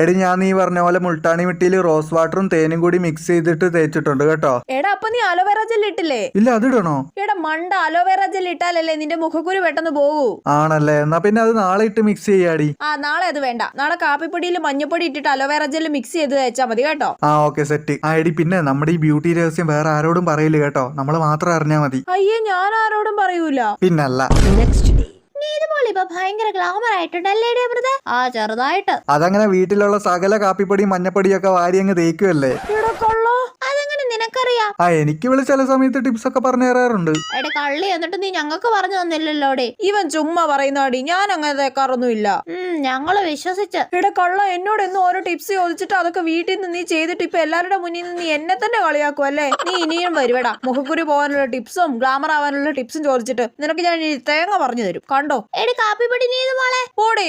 എടി ഞാൻ നീ പറഞ്ഞ പോലെ മുൾട്ടാണി മിട്ടിയിൽ റോസ് വാട്ടറും തേനും കൂടി മിക്സ് ചെയ്തിട്ട് തേച്ചിട്ടുണ്ട് കേട്ടോ. എടാ അപ്പൊ നീ അലോവേറ ജെൽ ഇട്ടില്ലേ? ഇല്ല, അതിടണോ? എടാ മണ്ട, അലോവേറ ജെൽ ഇട്ടാലല്ലേ നിന്റെ മുഖക്കുരു പെട്ടെന്ന് പോകൂ. ആണല്ലേ, എന്നാ പിന്നെ അത് നാളെ ഇട്ട് മിക്സ് ചെയ്യാടി. നാളെ അത് വേണ്ട, നാളെ കാപ്പിപ്പൊടിയിൽ മഞ്ഞപ്പൊടി ഇട്ടിട്ട് അലോവേറ ജെൽ മിക്സ് ചെയ്ത് തേച്ചാ മതി കേട്ടോ. Okay set. എടി പിന്നെ നമ്മുടെ ഈ ബ്യൂട്ടി രഹസ്യം വേറെ ആരോടും പറയില്ല കേട്ടോ, നമ്മള് മാത്രം അറിഞ്ഞാ മതി. അയ്യേ, ഞാൻ ആരോടും പറയൂല. പിന്നല്ല. ഭയങ്കര ഗ്ലാമർ ആയിട്ടുണ്ടല്ലേ ചെറുതായിട്ട്. അതങ്ങനെ വീട്ടിലുള്ള സകല കാപ്പിപ്പൊടിയും മഞ്ഞപ്പൊടിയും ഒക്കെ വാരി അങ്ങ് തേക്കുമല്ലേ. അതെങ്ങനെ നിനക്കറിയാം? എനിക്ക് വിളി ചില സമയത്ത് ടിപ്സ് ഒക്കെ പറഞ്ഞു തരാറുണ്ട്. എടെ കള്ളി, എന്നിട്ട് നീ ഞങ്ങൾക്ക് പറഞ്ഞു തന്നില്ലല്ലോടെ. ഇവൻ ചുമ്മാ പറയുന്നാടി, ഞാൻ അങ്ങനെ തേക്കാറൊന്നുമില്ല. ഞങ്ങള് വിശ്വസിച്ച്. എടെ കള്ള, എന്നോട് എന്നും ഓരോ ടിപ്സ് ചോദിച്ചിട്ട് അതൊക്കെ വീട്ടിൽ നിന്ന് നീ ചെയ്തിട്ട് ഇപ്പൊ എല്ലാവരുടെ മുന്നിൽ നിന്ന് നീ എന്നെ തന്നെ കളിയാക്കും അല്ലേ? നീ ഇനിയും വരുവടാ മുഖക്കുരു പോകാനുള്ള ടിപ്സും ഗ്ലാമർ ആവാനുള്ള ടിപ്സും ചോദിച്ചിട്ട്. നിനക്ക് ഞാൻ തേങ്ങ പറഞ്ഞു തരും, കണ്ടോ. എടി കാപ്പിപ്പൊടി നീ ഇത് മോളെ പോടേ.